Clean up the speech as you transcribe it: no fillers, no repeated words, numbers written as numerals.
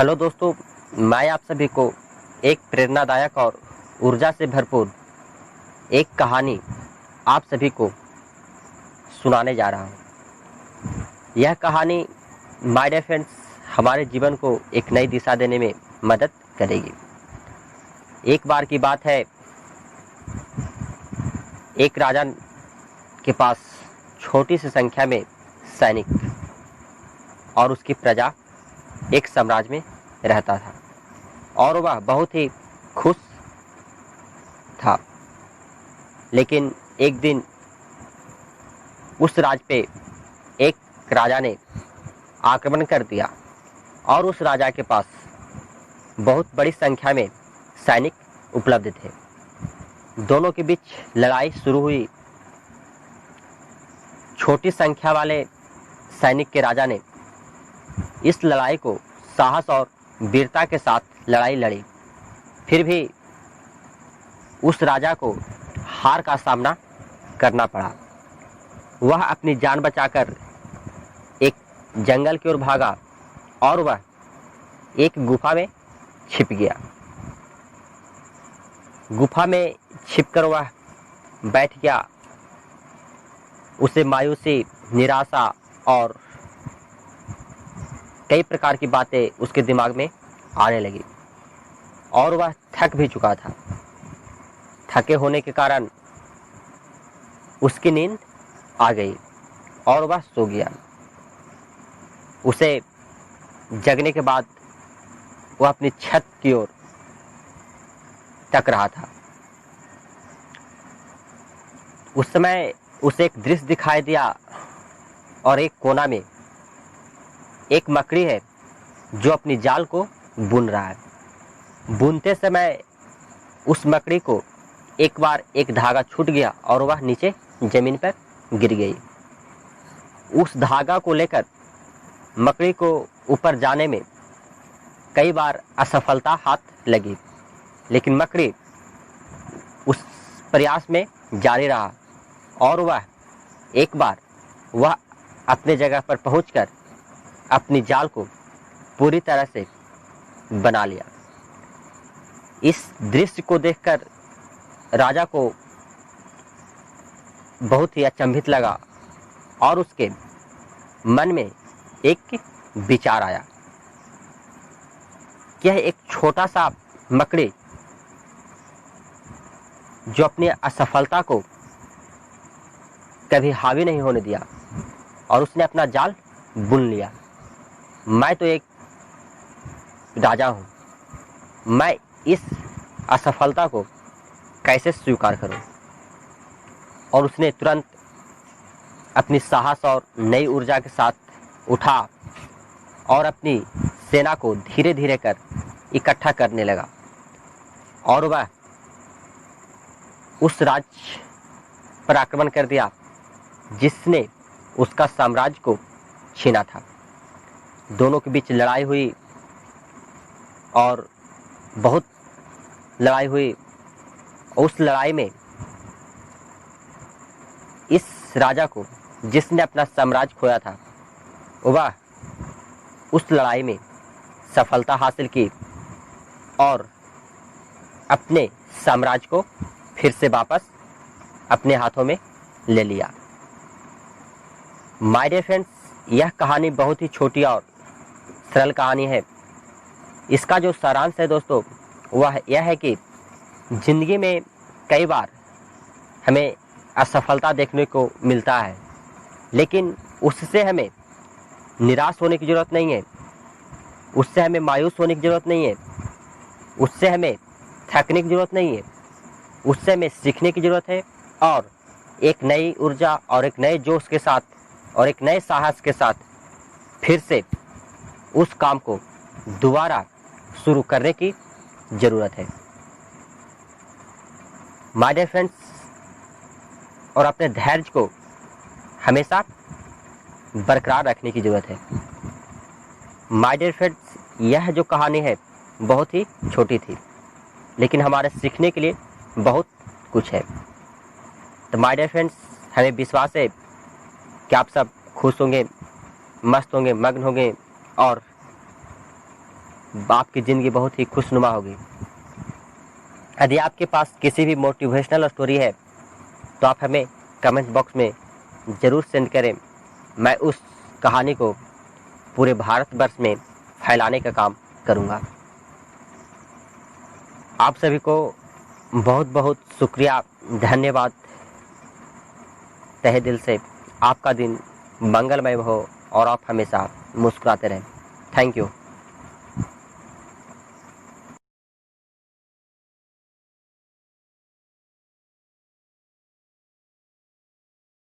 Hello दोस्तों, मैं आप सभी को एक प्रेरणादायक और ऊर्जा से भरपूर एक कहानी आप सभी को सुनाने जा रहा हूँ। यह कहानी माय डियर फ्रेंड्स हमारे जीवन को एक नई दिशा देने में मदद करेगी। एक बार की बात है, एक राजा के पास छोटी सी संख्या में सैनिक और उसकी प्रजा एक साम्राज्य में रहता था और वह बहुत ही खुश था। लेकिन एक दिन उस राज्य पे एक राजा ने आक्रमण कर दिया और उस राजा के पास बहुत बड़ी संख्या में सैनिक उपलब्ध थे। दोनों के बीच लड़ाई शुरू हुई। छोटी संख्या वाले सैनिक के राजा ने इस लड़ाई को साहस और वीरता के साथ लड़ाई लड़ी। फिर भी उस राजा को हार का सामना करना पड़ा। वह अपनी जान बचाकर एक जंगल की ओर भागा और वह एक गुफा में छिप गया। गुफा में छिपकर वह बैठ गया। उसे मायूसी, निराशा और कई प्रकार की बातें उसके दिमाग में आने लगी और वह थक भी चुका था। थके होने के कारण उसकी नींद आ गई और वह सो गया। उसे जगने के बाद वह अपनी छत की ओर तक रहा था। उस समय उसे एक दृश्य दिखाई दिया और एक कोना में एक मकड़ी है जो अपनी जाल को बुन रहा है। बुनते समय उस मकड़ी को एक बार एक धागा छूट गया और वह नीचे जमीन पर गिर गई। उस धागा को लेकर मकड़ी को ऊपर जाने में कई बार असफलता हाथ लगी, लेकिन मकड़ी उस प्रयास में जारी रहा और वह एक बार वह अपने जगह पर पहुंचकर अपनी जाल को पूरी तरह से बना लिया। इस दृश्य को देखकर राजा को बहुत ही अचंभित लगा और उसके मन में एक विचार आया कि यह एक छोटा सा मकड़ी जो अपनी असफलता को कभी हावी नहीं होने दिया और उसने अपना जाल बुन लिया। मैं तो एक राजा हूँ, मैं इस असफलता को कैसे स्वीकार करूँ। और उसने तुरंत अपनी साहस और नई ऊर्जा के साथ उठा और अपनी सेना को धीरे धीरे कर इकट्ठा करने लगा और वह उस राज्य पर आक्रमण कर दिया जिसने उसका साम्राज्य को छीना था। दोनों के बीच लड़ाई हुई और बहुत लड़ाई हुई। उस लड़ाई में इस राजा को, जिसने अपना साम्राज्य खोया था, वह उस लड़ाई में सफलता हासिल की और अपने साम्राज्य को फिर से वापस अपने हाथों में ले लिया। माय डियर फ्रेंड्स, यह कहानी बहुत ही छोटी और सरल कहानी है। इसका जो सारांश है दोस्तों, वह यह है कि जिंदगी में कई बार हमें असफलता देखने को मिलता है, लेकिन उससे हमें निराश होने की ज़रूरत नहीं है, उससे हमें मायूस होने की ज़रूरत नहीं है, उससे हमें थकने की ज़रूरत नहीं है। उससे हमें सीखने की ज़रूरत है और एक नई ऊर्जा और एक नए जोश के साथ और एक नए साहस के साथ फिर से उस काम को दोबारा शुरू करने की ज़रूरत है। माय डियर फ्रेंड्स, और अपने धैर्य को हमेशा बरकरार रखने की ज़रूरत है। माय डियर फ्रेंड्स, यह जो कहानी है बहुत ही छोटी थी, लेकिन हमारे सीखने के लिए बहुत कुछ है। तो माय डियर फ्रेंड्स, हमें विश्वास है कि आप सब खुश होंगे, मस्त होंगे, मग्न होंगे और आपकी ज़िंदगी बहुत ही खुशनुमा होगी। यदि आपके पास किसी भी मोटिवेशनल स्टोरी है तो आप हमें कमेंट बॉक्स में ज़रूर सेंड करें। मैं उस कहानी को पूरे भारतवर्ष में फैलाने का काम करूँगा। आप सभी को बहुत बहुत शुक्रिया, धन्यवाद तहे दिल से। आपका दिन मंगलमय हो और आप हमेशा मुस्कुराते रहें। Thank you.